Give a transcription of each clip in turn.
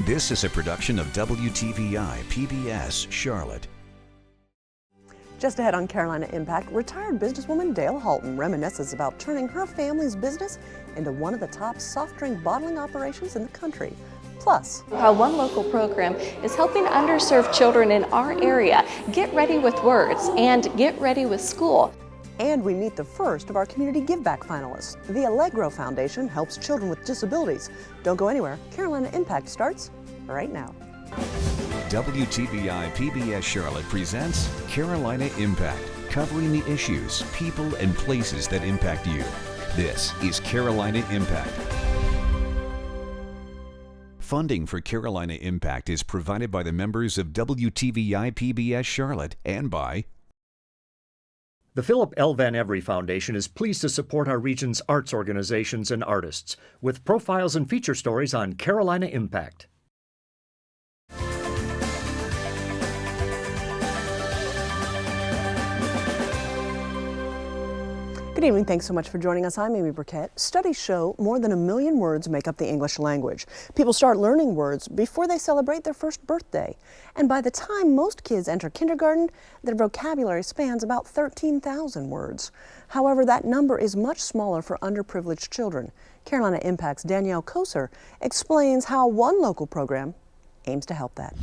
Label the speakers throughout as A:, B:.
A: This is a production of WTVI PBS Charlotte.
B: Just ahead on Carolina Impact, retired businesswoman Dale Halton reminisces about turning her family's business into one of the top soft drink bottling operations in the country. Plus,
C: how one local program is helping underserved children in our area get ready with words and get ready with school.
B: And we meet the first of our community give back finalists. The Allegro Foundation helps children with disabilities. Don't go anywhere. Carolina Impact starts right now.
A: WTVI PBS Charlotte presents Carolina Impact, covering the issues, people, and places that impact you. This is Carolina Impact. Funding for Carolina Impact is provided by the members of WTVI PBS Charlotte and by
D: the Philip L. Van Every Foundation is pleased to support our region's arts organizations and artists with profiles and feature stories on Carolina Impact.
B: Good evening. Thanks so much for joining us. I'm Amy Burkett. Studies show more than 1 million words make up the English language. People start learning words before they celebrate their first birthday. And by the time most kids enter kindergarten, their vocabulary spans about 13,000 words. However, that number is much smaller for underprivileged children. Carolina Impact's Danielle Koser explains how one local program aims to help that.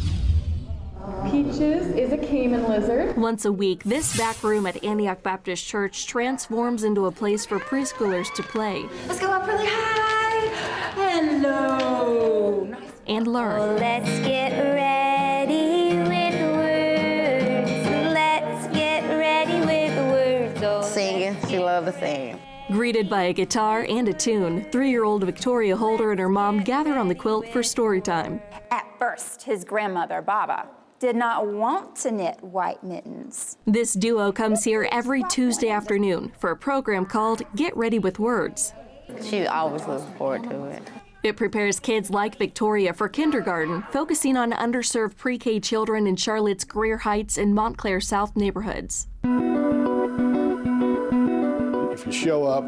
E: Peaches is a caiman lizard.
C: Once a week, this back room at Antioch Baptist Church transforms into a place for preschoolers to play.
E: Let's go up really high. Hello. Nice.
C: And learn.
F: Oh, let's get ready with words. Let's get ready with words. Oh,
G: singing. She loves to sing.
C: Greeted by a guitar and a tune, 3-year-old Victoria Holder and her mom gather on the quilt for story time.
H: At first, his grandmother, Baba, did not want to knit white mittens.
C: This duo comes here every Tuesday afternoon for a program called Get Ready with Words.
G: She always looks forward to it.
C: It prepares kids like Victoria for kindergarten, focusing on underserved pre-K children in Charlotte's Greer Heights and Montclair South neighborhoods.
I: If you show up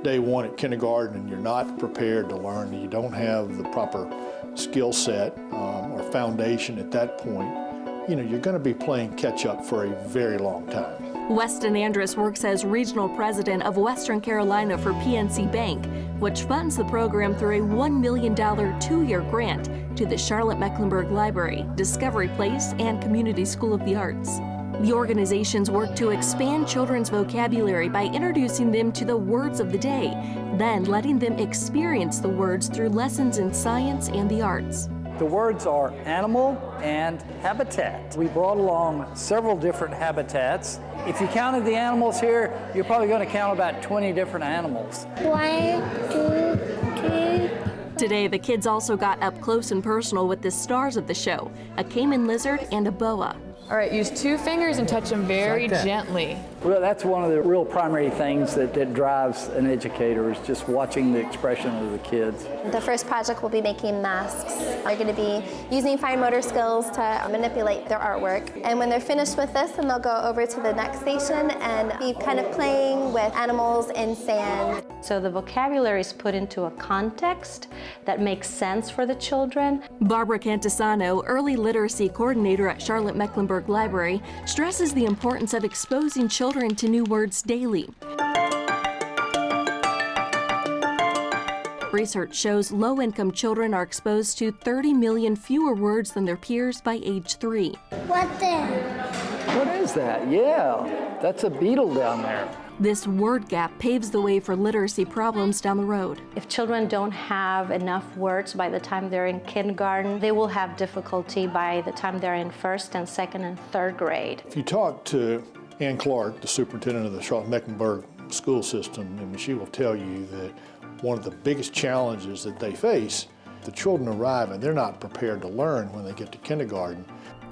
I: day one at kindergarten and you're not prepared to learn, you don't have the proper skill set or foundation at that point, you're going to be playing catch up for a very long time.
C: Weston Andrus works as regional president of Western Carolina for PNC Bank, which funds the program through a $1 million 2-year grant to the Charlotte Mecklenburg Library, Discovery Place, and Community School of the Arts. The organizations work to expand children's vocabulary by introducing them to the words of the day, then letting them experience the words through lessons in science and the arts.
J: The words are animal and habitat. We brought along several different habitats. If you counted the animals here, you're probably going to count about 20 different animals.
F: 1, 2, 3.
C: Today, the kids also got up close and personal with the stars of the show, a caiman lizard and a boa.
E: All right, use 2 fingers and touch them very gently.
J: Well, that's one of the real primary things that drives an educator is just watching the expression of the kids.
F: The first project will be making masks. They're going to be using fine motor skills to manipulate their artwork. And when they're finished with this, then they'll go over to the next station and be kind of playing with animals in sand.
K: So the vocabulary is put into a context that makes sense for the children.
C: Barbara Cantisano, early literacy coordinator at Charlotte Mecklenburg Library, stresses the importance of exposing children to new words daily. Research shows low-income children are exposed to 30 million fewer words than their peers by age 3.
F: What then?
J: What is that? Yeah, that's a beetle down there.
C: This word gap paves the way for literacy problems down the road.
K: If children don't have enough words by the time they're in kindergarten, they will have difficulty by the time they're in 1st and 2nd and 3rd grade.
I: If you talk to Ann Clark, the superintendent of the Charlotte Mecklenburg school system, she will tell you that one of the biggest challenges that they face, the children arrive and they're not prepared to learn when they get to kindergarten.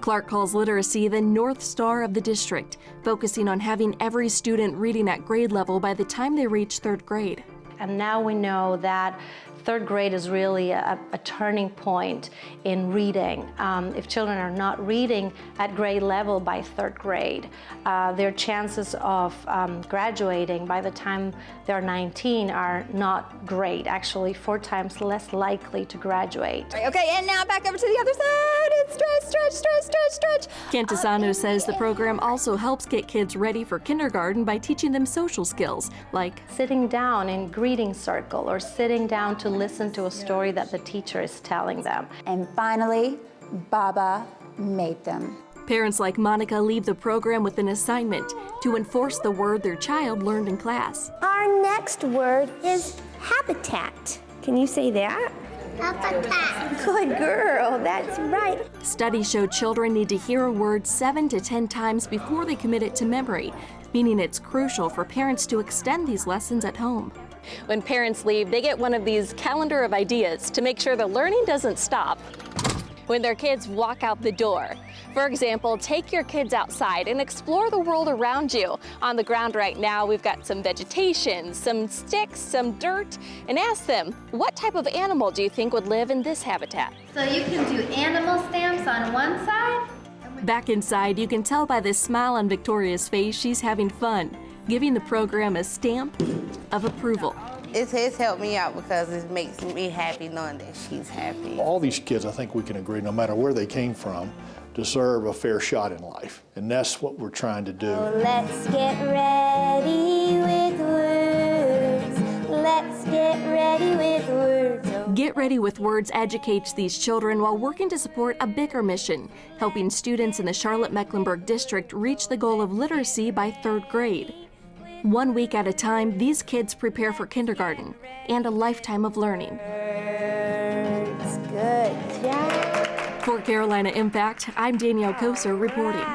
C: Clark calls literacy the North Star of the district, focusing on having every student reading at grade level by the time they reach 3rd grade.
K: And now we know that Third grade is really a turning point in reading. If children are not reading at grade level by third grade, their chances of graduating by the time they're 19 are not great, actually 4 times less likely to graduate.
H: Okay, and now back over to the other side. It's stretch, stretch, stretch, stretch, stretch.
C: Cantisano says the program also helps get kids ready for kindergarten by teaching them social skills, like
K: sitting down in greeting circle or sitting down to listen to a story that the teacher is telling them.
H: And finally, Baba made them.
C: Parents like Monica leave the program with an assignment to enforce the word their child learned in class.
F: Our next word is habitat. Can you say that? Habitat. Good girl, that's right.
C: Studies show children need to hear a word 7 to 10 times before they commit it to memory, meaning it's crucial for parents to extend these lessons at home. When parents leave, they get one of these calendar of ideas to make sure the learning doesn't stop when their kids walk out the door. For example, take your kids outside and explore the world around you. On the ground right now, we've got some vegetation, some sticks, some dirt, and ask them, what type of animal do you think would live in this habitat?
F: So you can do animal stamps on one side.
C: Back inside, you can tell by the smile on Victoria's face she's having fun, giving the program a stamp of approval.
G: It's helped me out because it makes me happy knowing that she's happy.
I: All these kids, I think we can agree, no matter where they came from, deserve a fair shot in life. And that's what we're trying to do.
F: Oh, let's get ready with words. Let's get ready with words.
C: Get Ready with Words educates these children while working to support a bigger mission, helping students in the Charlotte-Mecklenburg district reach the goal of literacy by third grade. 1 week at a time, these kids prepare for kindergarten and a lifetime of learning.
F: Words. Good job.
C: For Carolina Impact, I'm Danielle Koser reporting.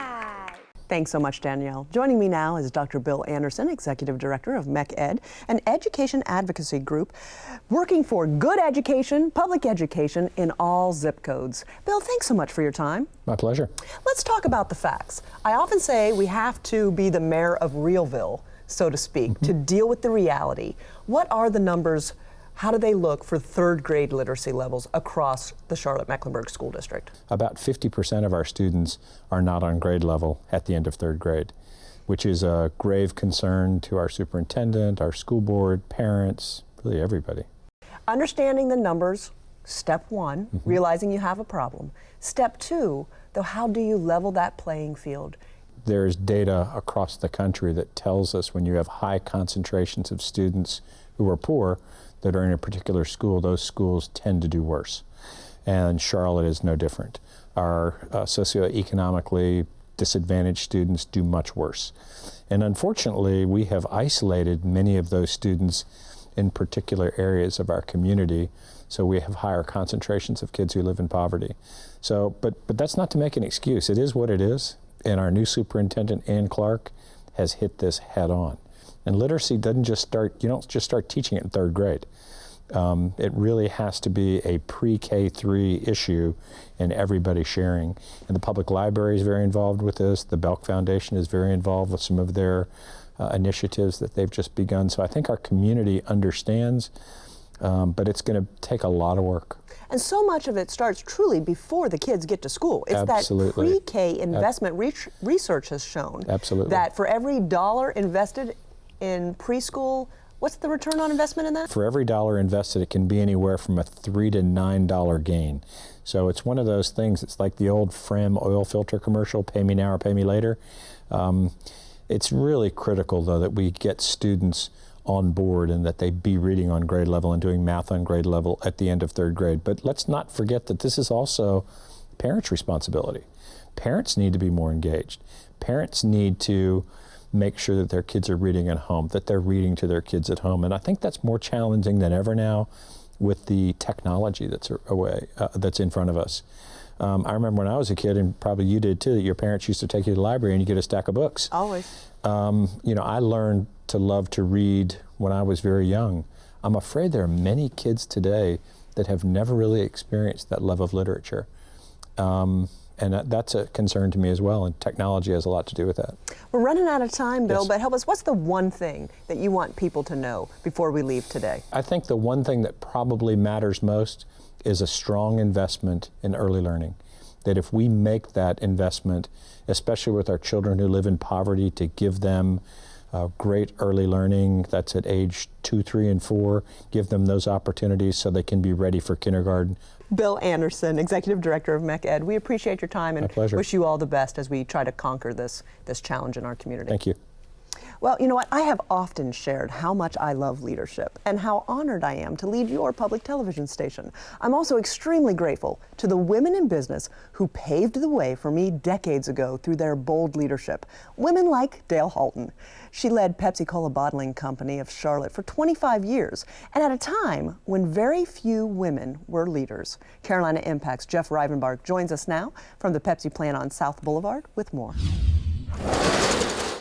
B: Thanks so much, Danielle. Joining me now is Dr. Bill Anderson, Executive Director of MECED, an education advocacy group working for good education, public education in all zip codes. Bill, thanks so much for your time.
L: My pleasure.
B: Let's talk about the facts. I often say we have to be the mayor of Realville, so to speak, to deal with the reality. What are the numbers? How do they look for third grade literacy levels across the Charlotte-Mecklenburg School District?
L: About 50% of our students are not on grade level at the end of third grade, which is a grave concern to our superintendent, our school board, parents, really everybody.
B: Understanding the numbers, step one, realizing you have a problem. Step two, though, how do you level that playing field?
L: There's data across the country that tells us when you have high concentrations of students who are poor that are in a particular school, those schools tend to do worse. And Charlotte is no different. Our socioeconomically disadvantaged students do much worse. And unfortunately, we have isolated many of those students in particular areas of our community, so we have higher concentrations of kids who live in poverty. So, but that's not to make an excuse. It is what it is. And our new superintendent, Ann Clark, has hit this head on. And literacy doesn't just start, you don't just start teaching it in third grade. It really has to be a pre-K3 issue and everybody sharing. And the public library is very involved with this. The Belk Foundation is very involved with some of their initiatives that they've just begun. So I think our community understands, but it's going to take a lot of work.
B: And so much of it starts truly before the kids get to school. It's
L: Absolutely.
B: That pre-K investment. Research has shown
L: Absolutely.
B: that for every dollar invested in preschool, what's the return on investment in that?
L: For every dollar invested, it can be anywhere from a $3 to $9 gain. So it's one of those things, it's like the old Frem oil filter commercial, pay me now or pay me later. It's really critical, though, that we get students on board and that they be reading on grade level and doing math on grade level at the end of third grade. But let's not forget that this is also parents' responsibility. Parents need to be more engaged. Parents need to make sure that their kids are reading at home, that they're reading to their kids at home. And I think that's more challenging than ever now with the technology that's in front of us. I remember when I was a kid, and probably you did too, that your parents used to take you to the library and you get a stack of books.
B: Always.
L: You know, I learned to love to read when I was very young. I'm afraid there are many kids today that have never really experienced that love of literature. And that's a concern to me as well, and technology has a lot to do with that.
B: We're running out of time, Bill,
L: Yes.
B: but help us. What's the one thing that you want people to know before we leave today?
L: I think the one thing that probably matters most is a strong investment in early learning. That if we make that investment, especially with our children who live in poverty, to give them great early learning, that's at age 2, 3, and 4, give them those opportunities so they can be ready for kindergarten.
B: Bill Anderson, Executive Director of MEC-Ed, we appreciate your time and
L: My pleasure.
B: wish you all the best as we try to conquer this challenge in our community.
L: Thank you.
B: Well, you know what? I have often shared how much I love leadership and how honored I am to lead your public television station. I'm also extremely grateful to the women in business who paved the way for me decades ago through their bold leadership. Women like Dale Halton. She led Pepsi-Cola Bottling Company of Charlotte for 25 years, and at a time when very few women were leaders. Carolina Impact's Jeff Rivenbark joins us now from the Pepsi plant on South Boulevard with more.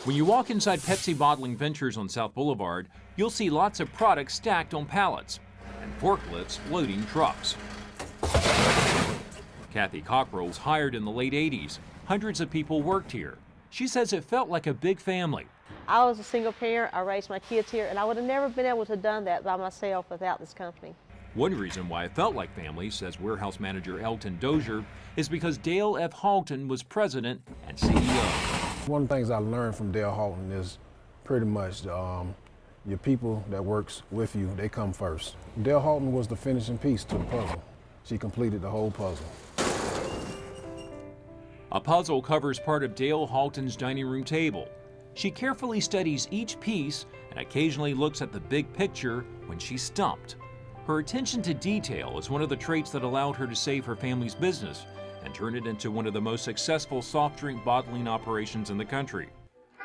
M: When you walk inside Pepsi Bottling Ventures on South Boulevard, you'll see lots of products stacked on pallets and forklifts loading trucks. Kathy Cockrell was hired in the late 80s. Hundreds of people worked here. She says it felt like a big family.
N: I was a single parent, I raised my kids here, and I would have never been able to have done that by myself without this company.
M: One reason why it felt like family, says warehouse manager Elton Dozier, is because Dale F. Halton was president and CEO.
O: One of the things I learned from Dale Halton is pretty much your people that works with you, they come first. Dale Halton was the finishing piece to the puzzle. She completed the whole puzzle.
M: A puzzle covers part of Dale Halton's dining room table. She carefully studies each piece and occasionally looks at the big picture when she's stumped. Her attention to detail is one of the traits that allowed her to save her family's business and turn it into one of the most successful soft drink bottling operations in the country.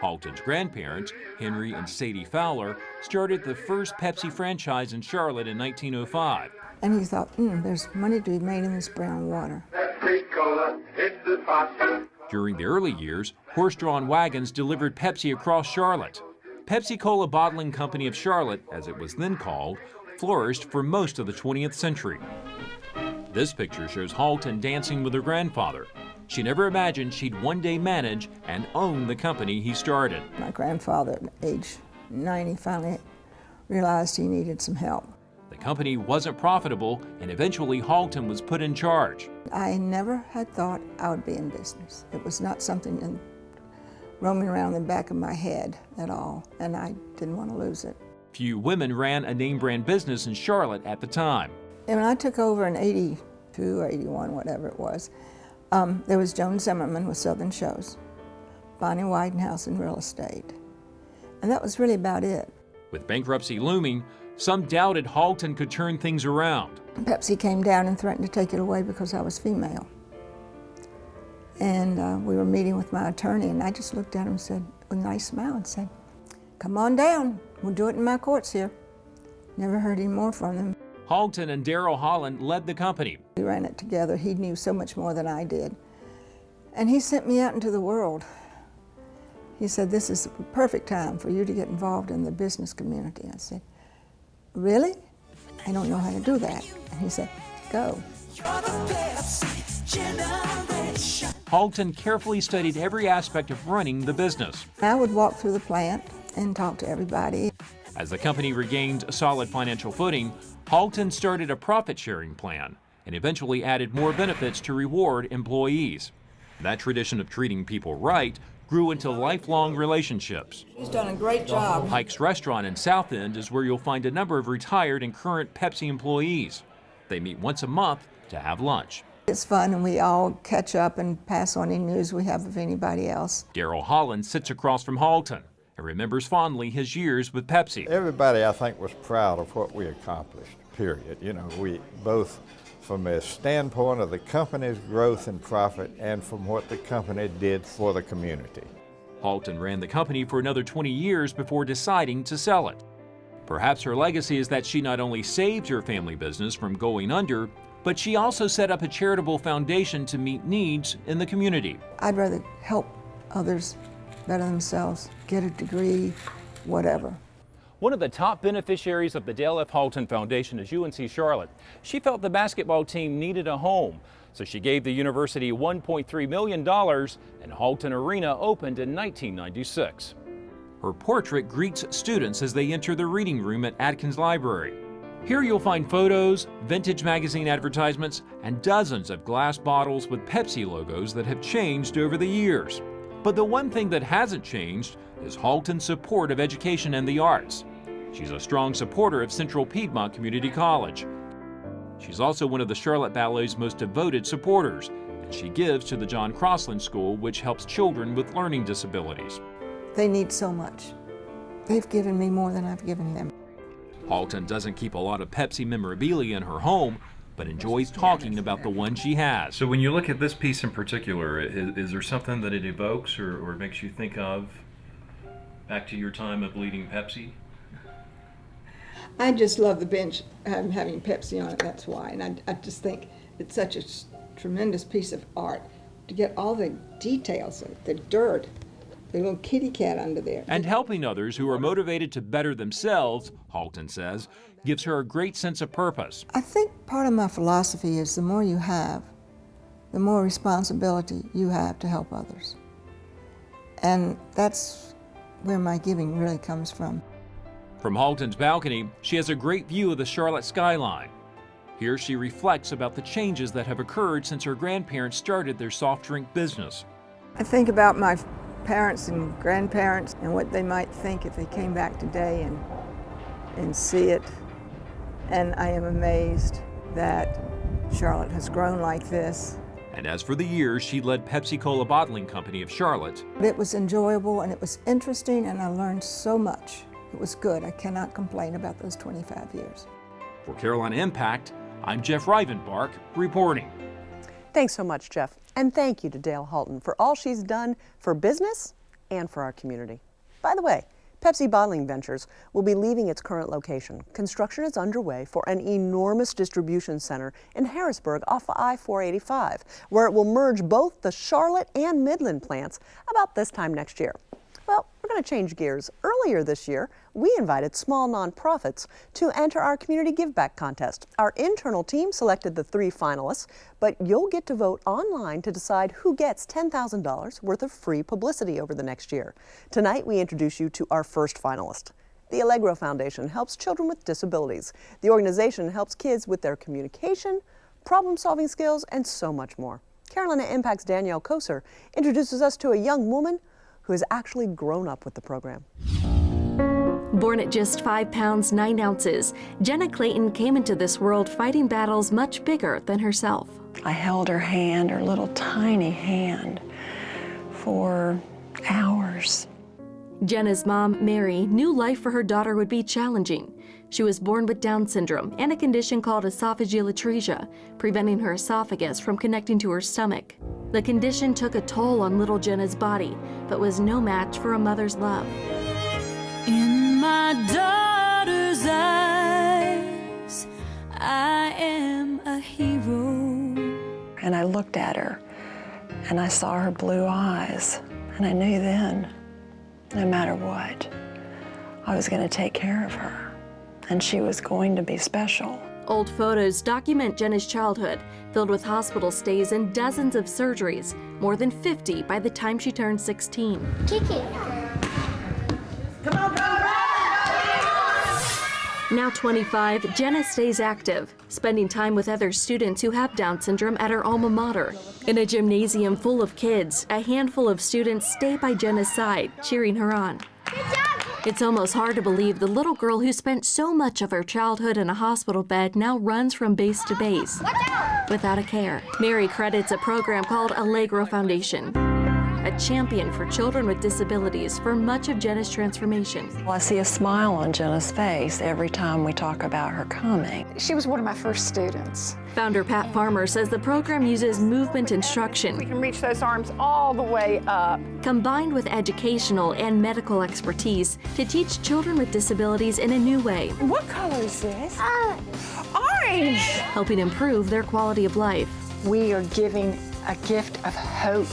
M: Halton's grandparents, Henry and Sadie Fowler, started the first Pepsi franchise in Charlotte in 1905.
P: And he thought, there's money to be made in this brown water.
M: During the early years, horse-drawn wagons delivered Pepsi across Charlotte. Pepsi-Cola Bottling Company of Charlotte, as it was then called, flourished for most of the 20th century. This picture shows Halton dancing with her grandfather. She never imagined she'd one day manage and own the company he started.
P: My grandfather, at age 90, finally realized he needed some help.
M: The company wasn't profitable, and eventually Halton was put in charge.
P: I never had thought I would be in business. It was not something roaming around in the back of my head at all, and I didn't want to lose it.
M: Few women ran a name brand business in Charlotte at the time.
P: And when I took over in 82 or 81, whatever it was, there was Joan Zimmerman with Southern Shows, Bonnie Widenhouse in real estate, and that was really about it.
M: With bankruptcy looming, some doubted Halton could turn things around.
P: Pepsi came down and threatened to take it away because I was female. And we were meeting with my attorney, and I just looked at him and said, with a nice smile, and said, "Come on down, we'll do it in my courts here." Never heard any more from them.
M: Halton and Darrell Holland led the company.
P: We ran it together. He knew so much more than I did. And he sent me out into the world. He said, "This is the perfect time for you to get involved in the business community." I said, "Really? I don't know how to do that." And he said, "Go."
M: Halton carefully studied every aspect of running the business.
P: I would walk through the plant and talk to everybody.
M: As the company regained a solid financial footing, Halton started a profit-sharing plan and eventually added more benefits to reward employees. That tradition of treating people right grew into lifelong relationships.
P: He's done a great job.
M: Pike's Restaurant in South End is where you'll find a number of retired and current Pepsi employees. They meet once a month to have lunch.
P: It's fun, and we all catch up and pass on any news we have of anybody else.
M: Darrell Holland sits across from Halton and remembers fondly his years with Pepsi.
Q: Everybody, I think, was proud of what we accomplished, period. You know, we both from a standpoint of the company's growth and profit and from what the company did for the community.
M: Halton ran the company for another 20 years before deciding to sell it. Perhaps her legacy is that she not only saved her family business from going under, but she also set up a charitable foundation to meet needs in the community.
P: I'd rather help others better themselves, get a degree, whatever.
M: One of the top beneficiaries of the Dale F. Halton Foundation is UNC Charlotte. She felt the basketball team needed a home, so she gave the university $1.3 million, and Halton Arena opened in 1996. Her portrait greets students as they enter the reading room at Adkins Library. Here you'll find photos, vintage magazine advertisements, and dozens of glass bottles with Pepsi logos that have changed over the years. But the one thing that hasn't changed is Halton's support of education and the arts. She's a strong supporter of Central Piedmont Community College. She's also one of the Charlotte Ballet's most devoted supporters, and she gives to the John Crossland School, which helps children with learning disabilities.
P: They need so much. They've given me more than I've given them.
M: Halton doesn't keep a lot of Pepsi memorabilia in her home, but enjoys talking about the one she has.
R: So when you look at this piece in particular, is there something that it evokes or makes you think of back to your time of leading Pepsi?
P: I just love the bench having Pepsi on it, that's why. And I just think it's such a tremendous piece of art to get all the details, the dirt, the little kitty cat under there.
M: And helping others who are motivated to better themselves, Halton says, gives her a great sense of purpose.
P: I think part of my philosophy is the more you have, the more responsibility you have to help others. And that's where my giving really comes from.
M: From Halton's balcony, she has a great view of the Charlotte skyline. Here she reflects about the changes that have occurred since her grandparents started their soft drink business.
P: I think about my parents and grandparents and what they might think if they came back today and see it. And I am amazed that Charlotte has grown like this.
M: And as for the years she led Pepsi-Cola Bottling Company of Charlotte.
P: It was enjoyable and it was interesting and I learned so much. It was good. I cannot complain about those 25 years.
M: For Carolina Impact, I'm Jeff Rivenbark reporting.
B: Thanks so much, Jeff. And thank you to Dale Halton for all she's done for business and for our community. By the way, Pepsi Bottling Ventures will be leaving its current location. Construction is underway for an enormous distribution center in Harrisburg off I-485, where it will merge both the Charlotte and Midland plants about this time next year. Well, we're going to change gears. Earlier this year, we invited small nonprofits to enter our Community Give Back contest. Our internal team selected the 3 finalists, but you'll get to vote online to decide who gets $10,000 worth of free publicity over the next year. Tonight, we introduce you to our first finalist. The Allegro Foundation helps children with disabilities. The organization helps kids with their communication, problem-solving skills, and so much more. Carolina Impact's Danielle Koser introduces us to a young woman who has actually grown up with the program.
C: Born at just 5 pounds 9 ounces, Jenna Clayton came into this world fighting battles much bigger than herself.
S: I held her hand, her little tiny hand, for hours.
C: Jenna's mom, Mary, knew life for her daughter would be challenging. She was born with Down syndrome and a condition called esophageal atresia, preventing her esophagus from connecting to her stomach. The condition took a toll on little Jenna's body, but was no match for a mother's love.
T: In my daughter's eyes, I am a hero.
S: And I looked at her, and I saw her blue eyes, and I knew then, no matter what, I was going to take care of her. And she was going to be special.
C: Old photos document Jenna's childhood, filled with hospital stays and dozens of surgeries, more than 50 by the time she turned 16.
F: Kiki.
C: Come on, Now 25, Jenna stays active, spending time with other students who have Down syndrome at her alma mater. In a gymnasium full of kids, a handful of students stay by Jenna's side, cheering her on. It's almost hard to believe the little girl who spent so much of her childhood in a hospital bed now runs from base to base without a care. Mary credits a program called Allegro Foundation, a champion for children with disabilities for much of Jenna's transformation.
S: Well, I see a smile on Jenna's face every time we talk about her coming.
U: She was one of my first students.
C: Founder Pat Farmer says the program uses movement instruction.
U: We can reach those arms all the way up.
C: Combined with educational and medical expertise to teach children with disabilities in a new way.
U: What color is this? Orange!
C: Helping improve their quality of life.
U: We are giving a gift of hope.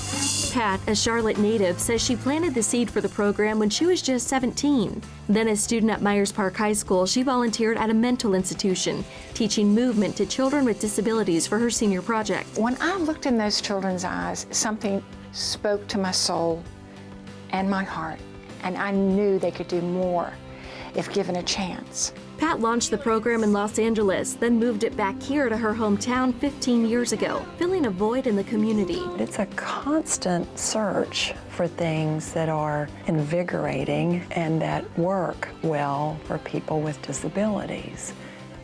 C: Pat, a Charlotte native, says she planted the seed for the program when she was just 17. Then as student at Myers Park High School, she volunteered at a mental institution, teaching movement to children with disabilities for her senior project.
U: When I looked in those children's eyes, something spoke to my soul and my heart, and I knew they could do more if given a chance.
C: Pat launched the program in Los Angeles, then moved it back here to her hometown 15 years ago, filling a void in the community.
S: It's a constant search for things that are invigorating and that work well for people with disabilities.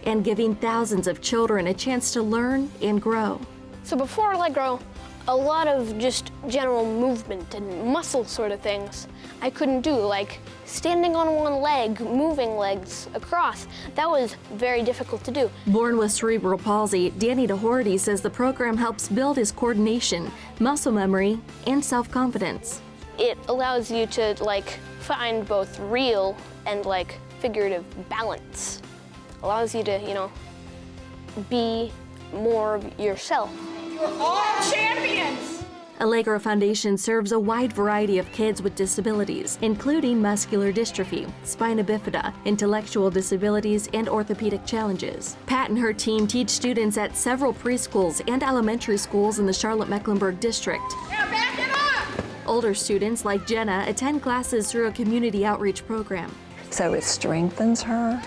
C: And giving thousands of children a chance to learn and grow.
A: So before Allegro, a lot of just general movement and muscle sort of things I couldn't do, like standing on one leg, moving legs across. That was very difficult to do.
C: Born with cerebral palsy, Danny DeHorty says the program helps build his coordination, muscle memory, and self-confidence.
A: It allows you to find both real and figurative balance. Allows you to, be more of yourself.
U: You're all champions!
C: Allegro Foundation serves a wide variety of kids with disabilities, including muscular dystrophy, spina bifida, intellectual disabilities, and orthopedic challenges. Pat and her team teach students at several preschools and elementary schools in the Charlotte-Mecklenburg district.
U: Now back it up!
C: Older students like Jenna attend classes through a community outreach program.
S: So it strengthens her,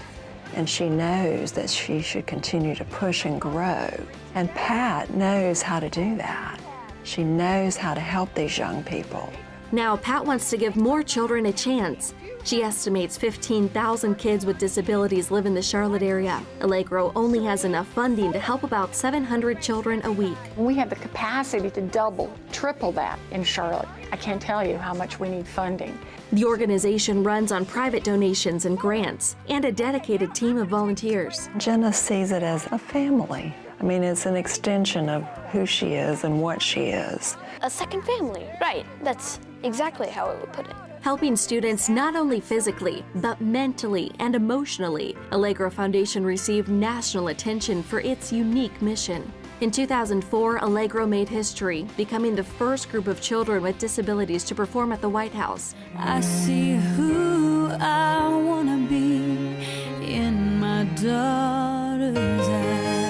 S: and she knows that she should continue to push and grow. And Pat knows how to do that. She knows how to help these young people.
C: Now, Pat wants to give more children a chance. She estimates 15,000 kids with disabilities live in the Charlotte area. Allegro only has enough funding to help about 700 children a week.
U: We have the capacity to double, triple that in Charlotte. I can't tell you how much we need funding.
C: The organization runs on private donations and grants, and a dedicated team of volunteers.
S: Jenna sees it as a family. I mean, it's an extension of who she is and what she is.
A: A second family, right. That's exactly how I would put it.
C: Helping students not only physically, but mentally and emotionally, Allegro Foundation received national attention for its unique mission. In 2004, Allegro made history, becoming the first group of children with disabilities to perform at the White House.
T: I see who I want to be in my daughter's eyes.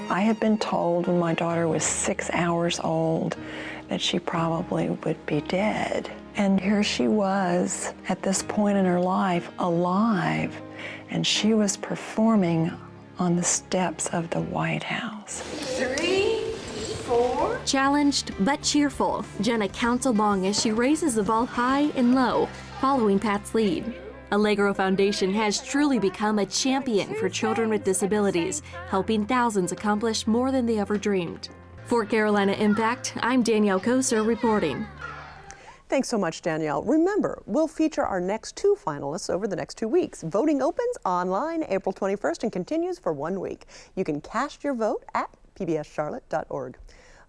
S: I had been told when my daughter was 6 hours old that she probably would be dead. And here she was at this point in her life, alive, and she was performing on the steps of the White House.
U: 3, 4.
C: Challenged but cheerful, Jenna counts along as she raises the ball high and low, following Pat's lead. Allegro Foundation has truly become a champion for children with disabilities, helping thousands accomplish more than they ever dreamed. For Carolina Impact, I'm Danielle Koser reporting.
B: Thanks so much, Danielle. Remember, we'll feature our next 2 finalists over the next 2 weeks. Voting opens online April 21st and continues for 1 week. You can cast your vote at pbscharlotte.org.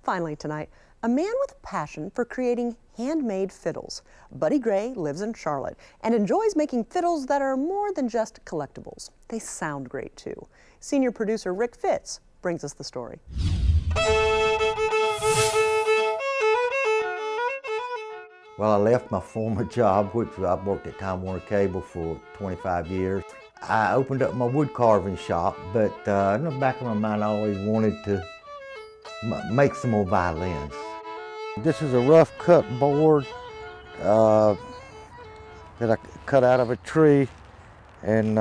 B: Finally tonight, a man with a passion for creating handmade fiddles. Buddy Gray lives in Charlotte and enjoys making fiddles that are more than just collectibles. They sound great too. Senior producer Rick Fitz brings us the story.
V: Well, I left my former job, which I've worked at Time Warner Cable for 25 years. I opened up my wood carving shop, but in the back of my mind, I always wanted to make some more violins. This is a rough cut board that I cut out of a tree, and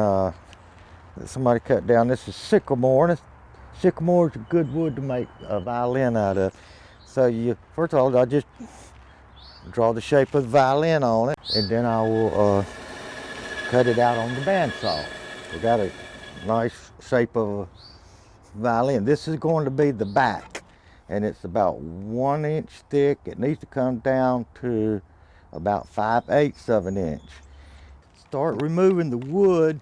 V: somebody cut down. This is sycamore, and sycamore is a good wood to make a violin out of. So first of all, I just draw the shape of the violin on it, and then I will cut it out on the bandsaw. We got a nice shape of a violin. This is going to be the back, and it's about 1 inch thick. It needs to come down to about 5/8 of an inch. Start removing the wood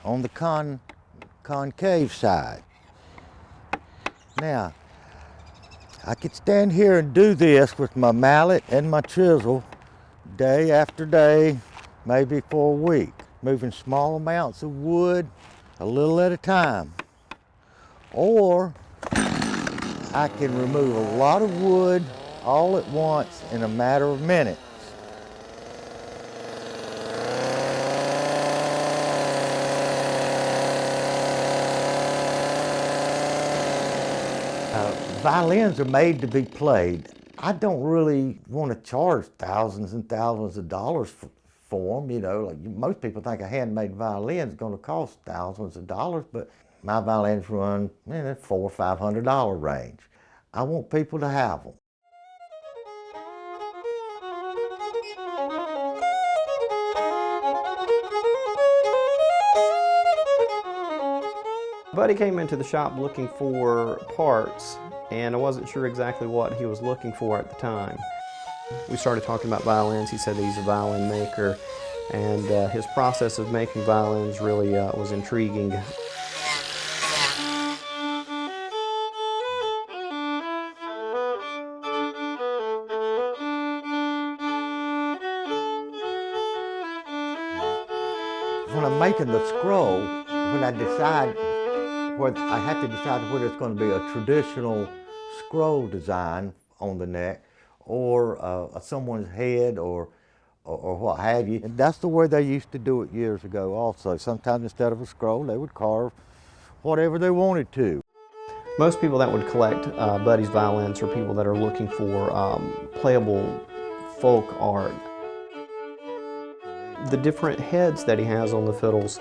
V: on the concave side. Now, I could stand here and do this with my mallet and my chisel day after day, maybe for a week, moving small amounts of wood a little at a time. Or I can remove a lot of wood all at once in a matter of minutes. Violins are made to be played. I don't really want to charge thousands and thousands of dollars for them. You know, like most people think a handmade violin is going to cost thousands of dollars, but my violins run in the $400 or $500 range. I want people to have them.
D: Buddy came into the shop looking for parts, and I wasn't sure exactly what he was looking for at the time. We started talking about violins. He said he's a violin maker, and his process of making violins really was intriguing.
V: When I'm making the scroll, when I decide I have to decide whether it's going to be a traditional scroll design on the neck or someone's head or what have you. And that's the way they used to do it years ago also. Sometimes instead of a scroll, they would carve whatever they wanted to.
D: Most people that would collect Buddy's violins are people that are looking for playable folk art. The different heads that he has on the fiddles,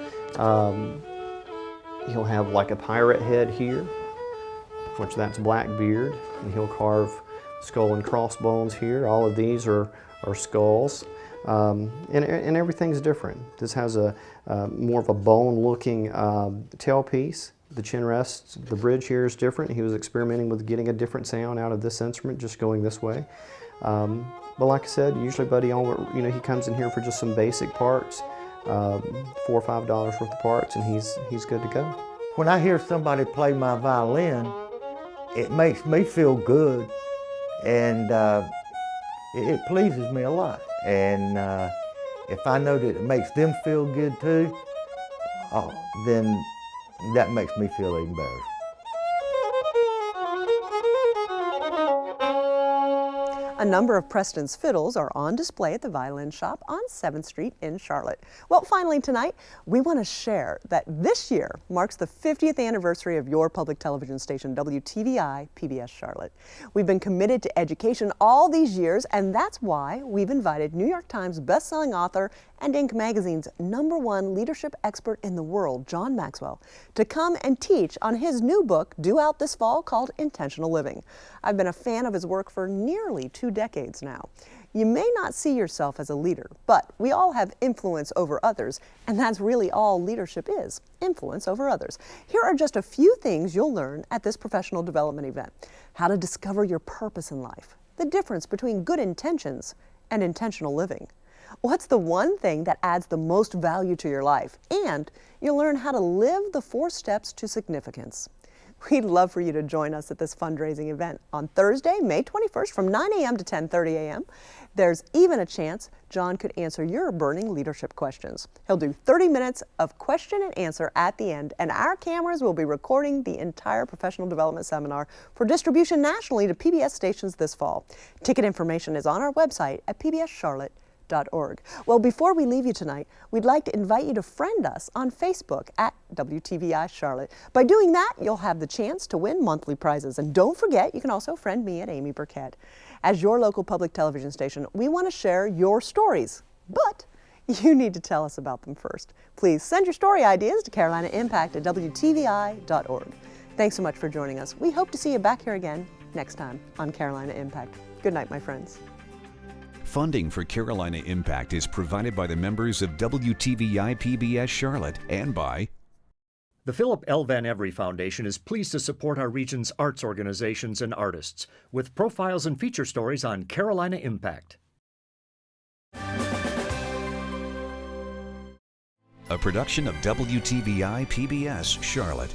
D: he'll have like a pirate head here, which that's Blackbeard, and he'll carve skull and crossbones here. All of these are skulls, and everything's different. This has a more of a bone-looking tailpiece. The chin rest, the bridge here is different. He was experimenting with getting a different sound out of this instrument, just going this way. But like I said, usually Buddy, he comes in here for just some basic parts. $4 or $5 worth of parts, and he's good to go.
V: When I hear somebody play my violin, it makes me feel good, and it pleases me a lot. And if I know that it makes them feel good too, then that makes me feel even better.
B: A number of Preston's fiddles are on display at the Violin Shop on 7th Street in Charlotte. Well, finally tonight, we want to share that this year marks the 50th anniversary of your public television station, WTVI PBS Charlotte. We've been committed to education all these years, and that's why we've invited New York Times bestselling author and Inc. magazine's #1 leadership expert in the world, John Maxwell, to come and teach on his new book due out this fall called Intentional Living. I've been a fan of his work for nearly 2 decades now. You may not see yourself as a leader, but we all have influence over others, and that's really all leadership is, influence over others. Here are just a few things you'll learn at this professional development event. How to discover your purpose in life, the difference between good intentions and intentional living. What's the one thing that adds the most value to your life? And you'll learn how to live the 4 steps to significance. We'd love for you to join us at this fundraising event on Thursday, May 21st from 9 a.m. to 10:30 a.m. There's even a chance John could answer your burning leadership questions. He'll do 30 minutes of question and answer at the end, and our cameras will be recording the entire professional development seminar for distribution nationally to PBS stations this fall. Ticket information is on our website at pbscharlotte.org. Well, before we leave you tonight, we'd like to invite you to friend us on Facebook at WTVI Charlotte. By doing that, you'll have the chance to win monthly prizes. And don't forget, you can also friend me at Amy Burkett. As your local public television station, we want to share your stories, but you need to tell us about them first. Please send your story ideas to carolina.impact@wtvi.org. Thanks so much for joining us. We hope to see you back here again next time on Carolina Impact. Good night, my friends.
E: Funding for Carolina Impact is provided by the members of WTVI PBS Charlotte and by
W: the Philip L. Van Every Foundation is pleased to support our region's arts organizations and artists with profiles and feature stories on Carolina Impact.
E: A production of WTVI PBS Charlotte.